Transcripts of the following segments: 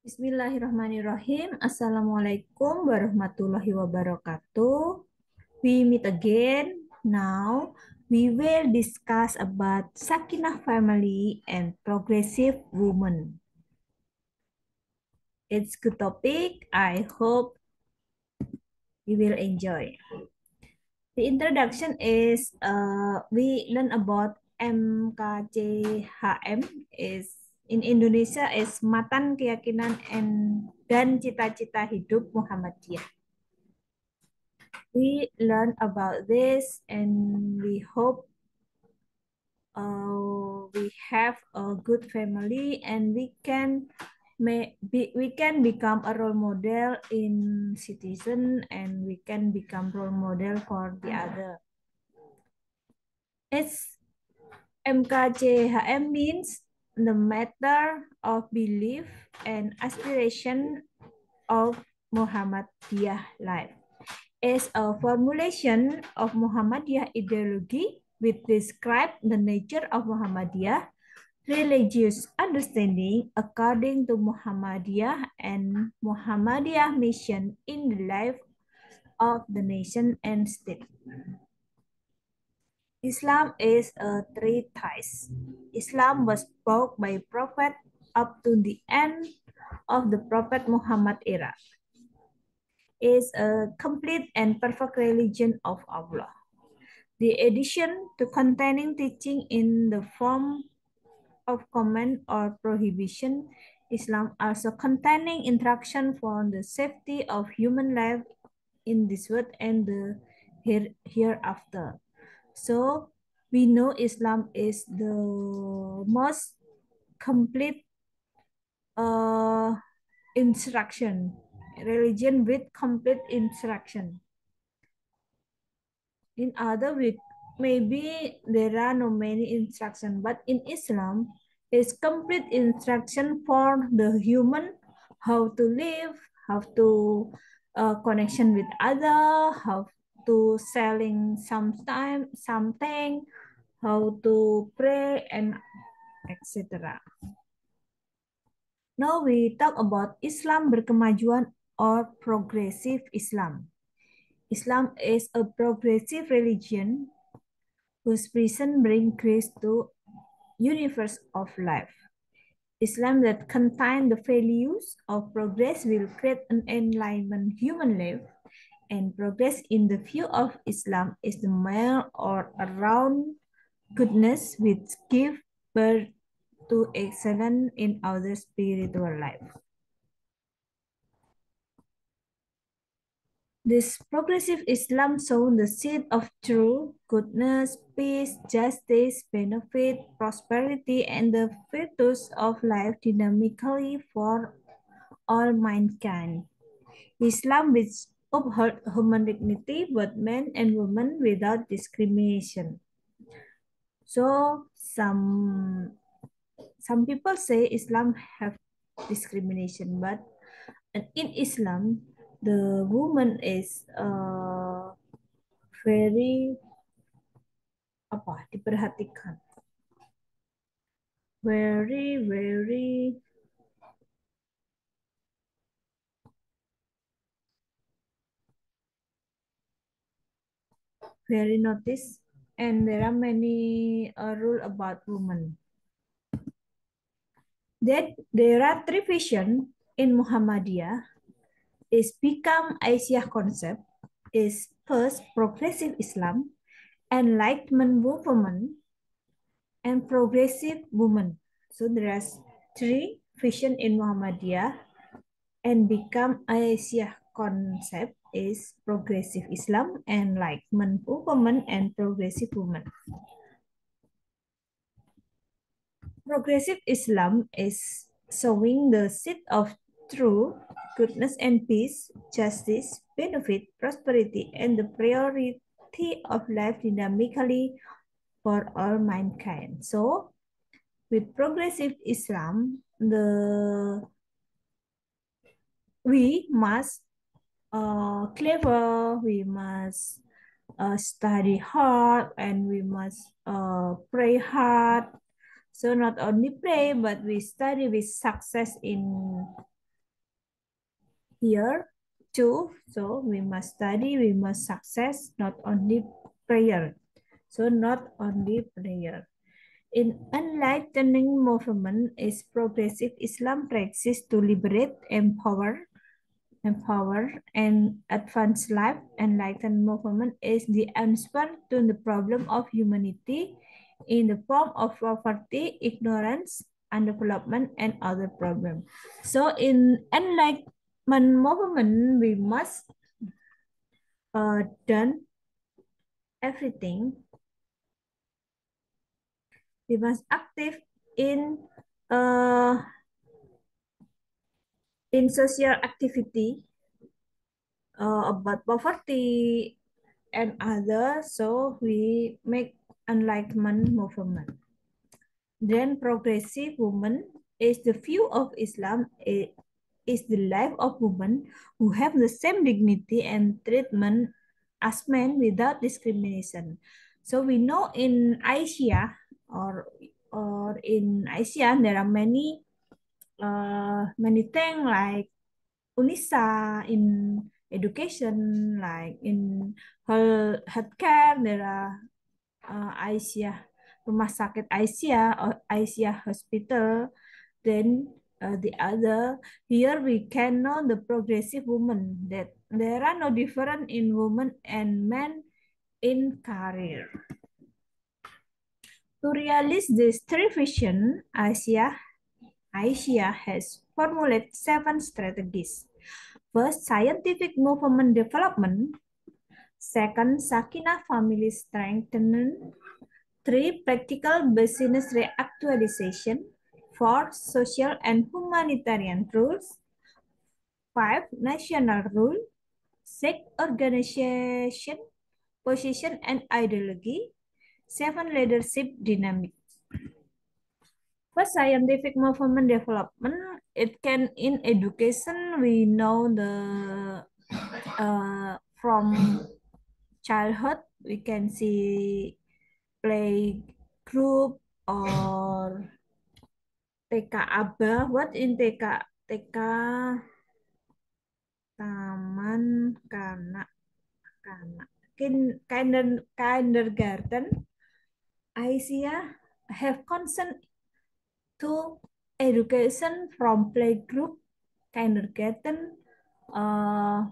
Bismillahirrahmanirrahim. Assalamualaikum warahmatullahi wabarakatuh. We meet again. Now we will discuss about Sakinah family and progressive women. It's good topic. I hope you will enjoy. The introduction is we learn about MKCHM is in Indonesia is Matan Keyakinan dan Cita-cita Hidup Muhammadiyah. We learn about this and we hope we have a good family and we can become a role model in citizen and we can become role model for the other. It's MKCHM means the matter of belief and aspiration of Muhammadiyah life. Is a formulation of Muhammadiyah ideology which describe the nature of Muhammadiyah religious understanding according to Muhammadiyah and Muhammadiyah mission in the life of the nation and state. Islam is a treatise. Islam was brought by Prophet up to the end of the Prophet Muhammad era. Is a complete and perfect religion of Allah. The addition to containing teaching in the form of command or prohibition, Islam also containing instruction for the safety of human life in this world and the hereafter. So we know Islam is the most complete uh, instruction, religion with complete instruction. In other way, maybe there are no many instruction, but in Islam, is complete instruction for the human how to live, how to connection with other, how to selling something, how to pray and etc. Now we talk about Islam berkemajuan or progressive Islam. Islam is a progressive religion whose vision brings grace to universe of life. Islam that contains the values of progress will create an enlightenment human life, and progress in the view of Islam is the mile or around goodness which give birth to excellence in our spiritual life. This progressive Islam shows the seed of truth, goodness, peace, justice, benefit, prosperity, and the virtues of life dynamically for all mankind. Islam which upholds human dignity, both men and women, without discrimination. So some people say Islam have discrimination, but in Islam, the woman is very diperhatikan, very very noticed, and there are many rule about women. That there are three vision in Muhammadiyah is become Aisyah concept is first progressive Islam, enlightenment movement, and progressive woman. So there are three vision in Muhammadiyah and become Aisyah concept is progressive Islam, enlightenment movement, and progressive woman. Progressive Islam is showing the seed of truth, goodness and peace, justice, benefit, prosperity, and the priority of life dynamically for all mankind. So, with progressive Islam, we must clever, we must study hard, and we must pray hard. So not only pray, but we study with success in here too. So we must study, we must success, not only prayer. So not only prayer. In enlightening movement is progressive Islam practice to liberate, empower and advance life. Enlightened movement is the answer to the problem of humanity in the form of poverty, ignorance, undevelopment, and other problems. So in enlightenment movement, we must done everything. We must active in uh, in social activity about poverty and others. So we make enlightenment movement. Then progressive woman is the view of Islam is the life of women who have the same dignity and treatment as men without discrimination. So we know in Asia or in Asia there are many things like UNISA in education, like in healthcare there are Aisyah Rumah Sakit Aisyah or Aisyah Hospital. Then the other here we can know the progressive woman that there are no difference in women and men in career. To realize this three vision, Asia has formulated seven strategies. First, scientific movement development. Second, Sakina family strengthening. Three, practical business reactualization. Four, social and humanitarian rules. Five, national rule. Six, organization, position, and ideology. Seven, leadership dynamics. For scientific movement development, it can in education we know the from childhood we can see play group or TK Abah. What in TK? TK Taman Kanak Kanak. Kindergarten. Asia have consent to education from playgroup, kindergarten, uh,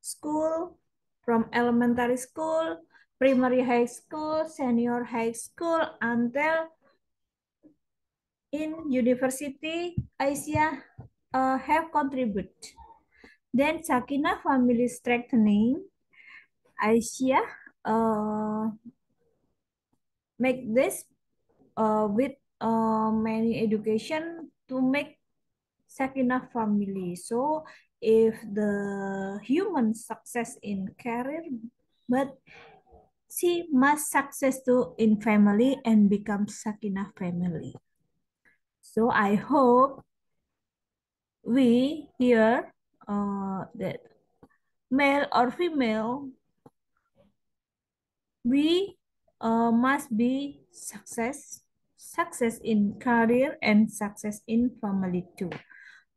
school, from elementary school, primary high school, senior high school, until in university, Asia have contribute. Then Sakina family strengthening, Asia make this with many education to make Sakina family. So if the human success in career, but she must success to in family and become Sakina family. So I hope we here that male or female, we must be success in career and success in family too.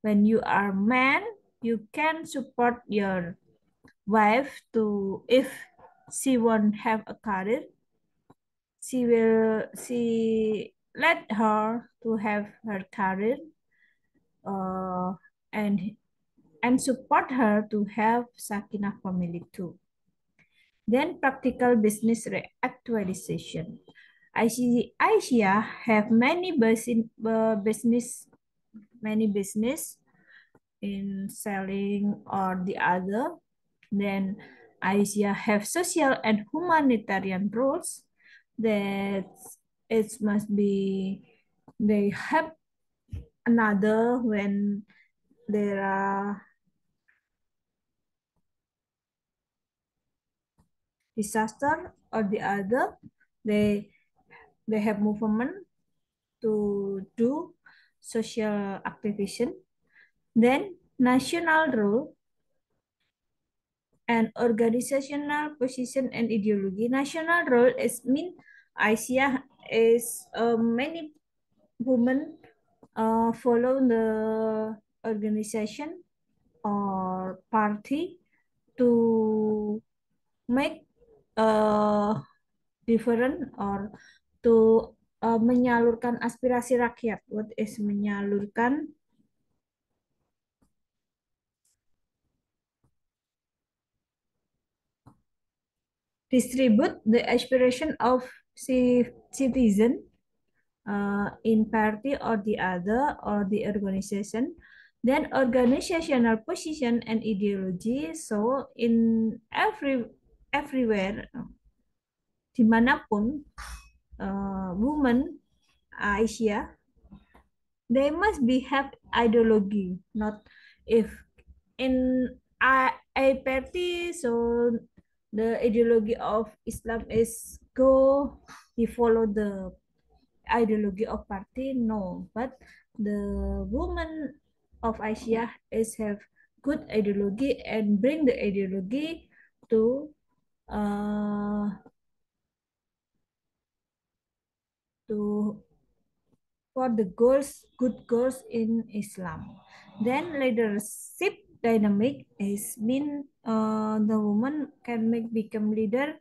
When you are man, you can support your wife to if she won't have a career, she let her to have her career uh, and support her to have Sakina family too. Then practical business actualization. Asia have many business in selling or the other. Then Asia have social and humanitarian roles that it must be they help another when there are disaster or the other they have movement to do social activation. Then national role and organizational position and ideology. National role is mean Asia is many women follow the organization or party to make different or to menyalurkan aspirasi rakyat. What is menyalurkan? Distribute the aspiration of citizen in party or the other or the organization. Then organizational position and ideology. So in everywhere, dimanapun women Asia, they must be have ideology. Not if in a party, so the ideology of Islam is go, he follow the ideology of party, no, but the woman of Asia is have good ideology and bring the ideology to uh, to for the goals, good goals in Islam. Then leadership dynamic is mean the woman can make become leader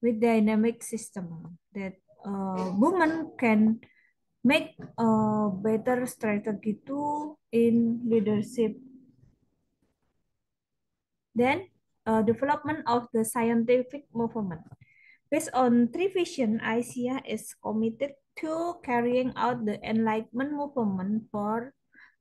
with dynamic system that woman can make a better strategy too in leadership. Then development of the scientific movement. Based on three vision, Asia is committed to carrying out the Enlightenment movement for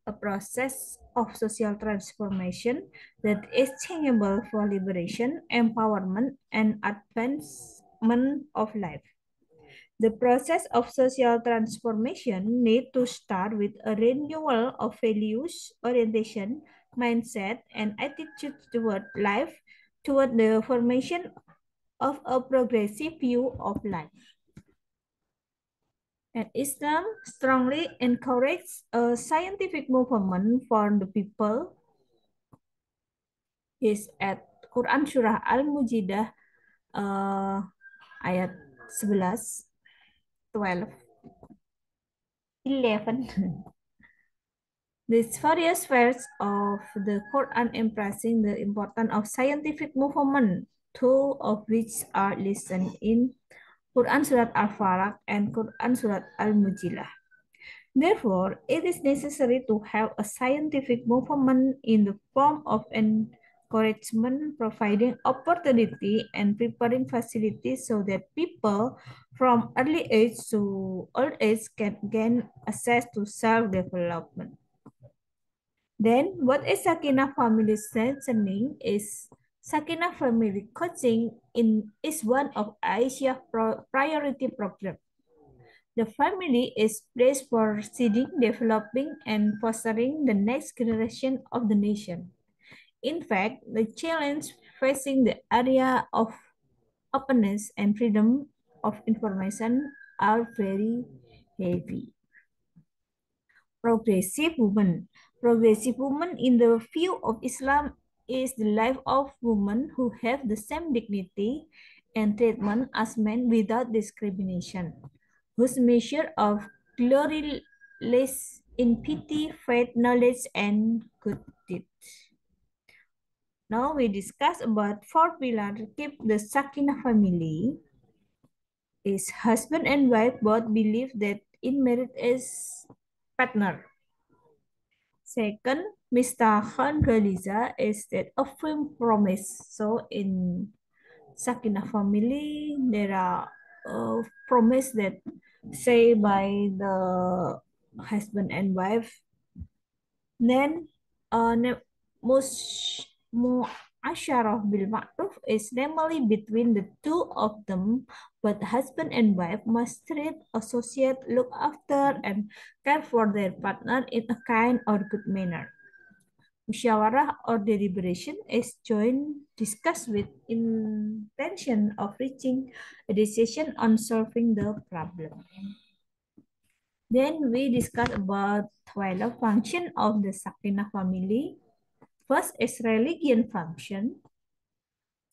a process of social transformation that is changeable for liberation, empowerment, and advancement of life. The process of social transformation need to start with a renewal of values, orientation, mindset, and attitude toward life, toward the formation of a progressive view of life. And Islam strongly encourages a scientific movement for the people. Is at Quran Surah Al-Mujidah ayat 11, 12, 11. These various verses of the Quran emphasizing the importance of scientific movement, two of which are listed in Quran Surat Al-Falaq and Quran Surat Al-Mujilah. Therefore, it is necessary to have a scientific movement in the form of encouragement, providing opportunity and preparing facilities so that people from early age to old age can gain access to self-development. Then, what is Sakina Family Strengthening is Sakina Family Coaching is one of Asia priority program. The family is placed for seeding, developing, and fostering the next generation of the nation. In fact, the challenge facing the area of openness and freedom of information are very heavy. Progressive woman. Progressive woman in the view of Islam is the life of women who have the same dignity and treatment as men without discrimination, whose measure of glory lies in pity, faith, knowledge, and good deeds. Now we discuss about four pillars to keep the Sakinah family. Is husband and wife both believe that in marriage is partner. Second, Mr. Khan Ghaliza is that a firm promise. So in Sakinah family, there are promise that say by the husband and wife. Then most Asharah bil ma'ruf is namely between the two of them, but husband and wife must treat, associate, look after, and care for their partner in a kind or good manner. Musyawarah or deliberation is joint discussed with intention of reaching a decision on solving the problem. Then we discuss about 12 function of the Sakinah family. First is religion function.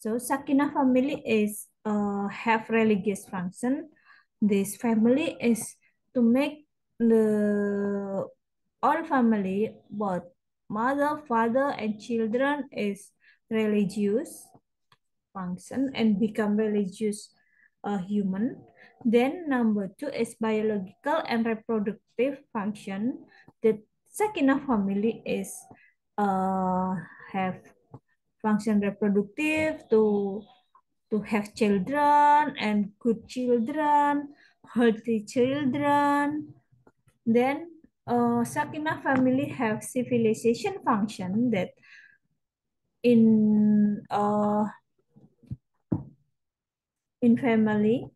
So Sakinah family is have religious function. This family is to make the all family, both mother, father, and children, is religious function and become religious human. Then number two is biological and reproductive function. The Sakinah family is have function reproductive to have children and good children, healthy children. Then Sakinah family have civilization function that in family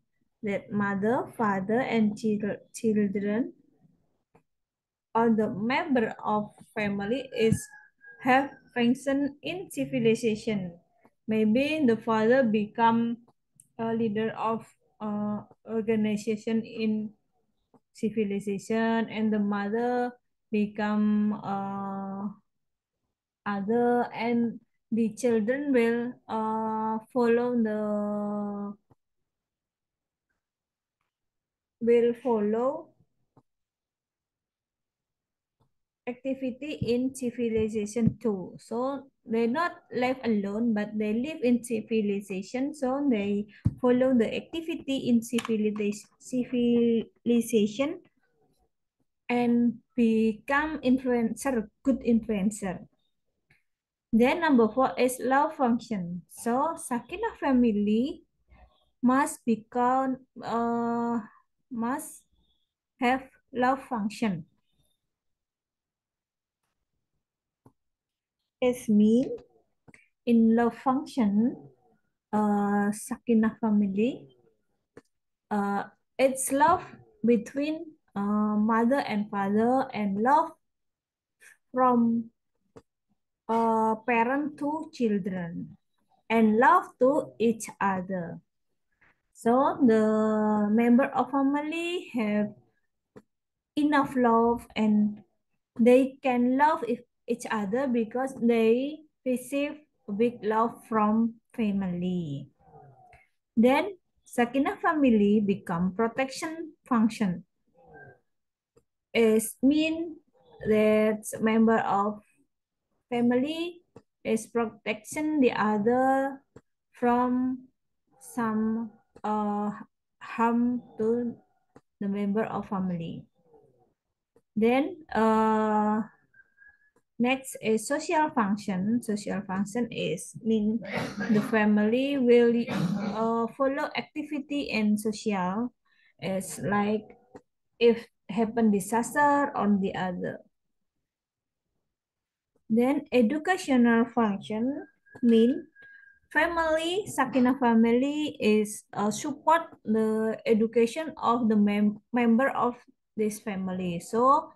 that mother, father, and children or the member of family is have function in civilization. Maybe the father become a leader of organization in civilization, and the mother become other, and the children will follow activity in civilization too. So they not live alone, but they live in civilization. So they follow the activity in civilization and become influencer, good influencer. Then number four is love function. So Sakinah family must become must have love function. It mean in love function, Sakinah family, uh, it's love between mother and father, and love from parent to children, and love to each other. So the member of family have enough love, and they can love each other because they receive big love from family. Then Sakinah family become protection function. Is mean that member of family is protection the other from some harm to the member of family. Then next is social function. Social function is mean the family will follow activity and social. It's like if happen disaster on the other. Then educational function mean family, Sakinah family is support the education of the member of this family. So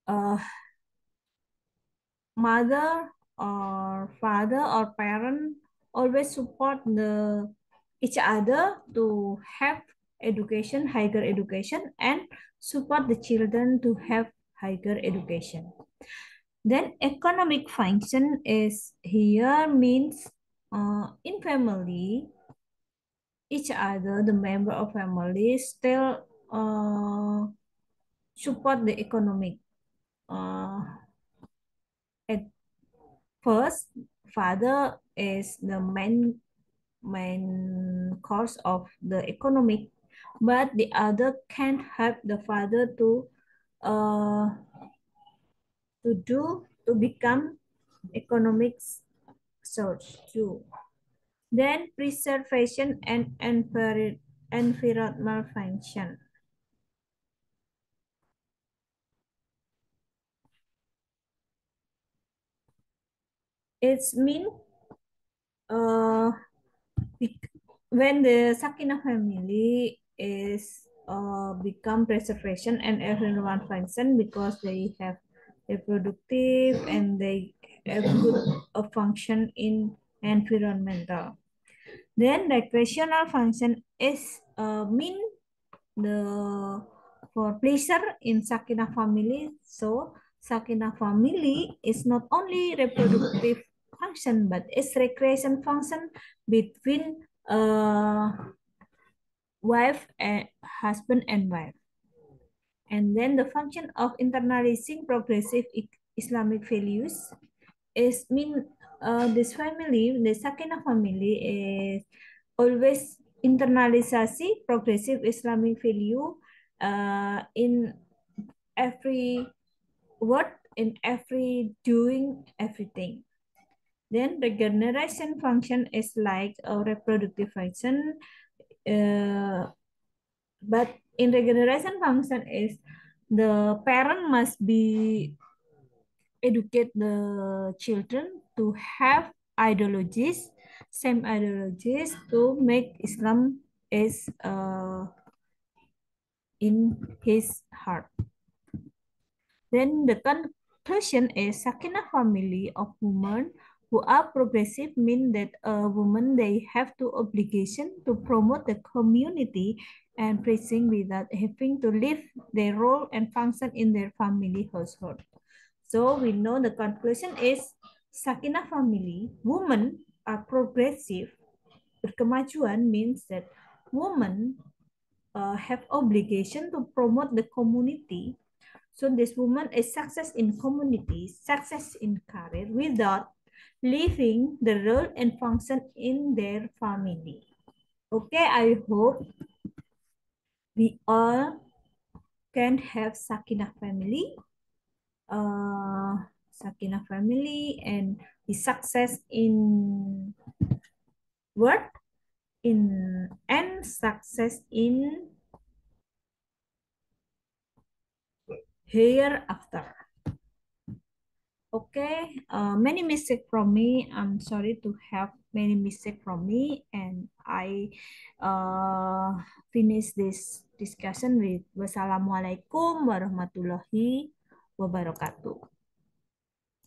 uh, mother or father or parent always support the each other to have education, higher education, and support the children to have higher education. Then economic function is here means in family, each other, the member of family still support the economic. At first, father is the main cause of the economic, but the other can't help the father uh, to become economics source too. Then preservation and environmental function. It's mean uh, when the Sakinah family is become preservation and environmental function because they have reproductive and they have good function in environmental. Then recreational function is mean the for pleasure in Sakinah family. So Sakinah family is not only reproductive function but it's recreation function between wife and husband and wife. And then the function of internalizing progressive Islamic values is mean this family, the Sakinah family is always internalisasi progressive Islamic value in every word, in every doing, everything. Then regeneration function is like a reproductive function, uh, but in regeneration function is the parent must be educate the children to have ideologies, same ideologies to make Islam is in his heart. Then the conclusion is Sakina family of women who are progressive mean that a woman they have to obligation to promote the community and preaching without having to leave their role and function in their family household. So we know the conclusion is Sakina family, women are progressive. Berkemajuan means that women have obligation to promote the community. So this woman is success in community, success in career without leaving the role and function in their family. Okay, I hope we all can have Sakina family, uh, Sakina family, and be success in work, in and success in hereafter. Okay, many mistake from me. I'm sorry to have many mistake from me, and I finish this discussion with wassalamualaikum warahmatullahi wabarakatuh.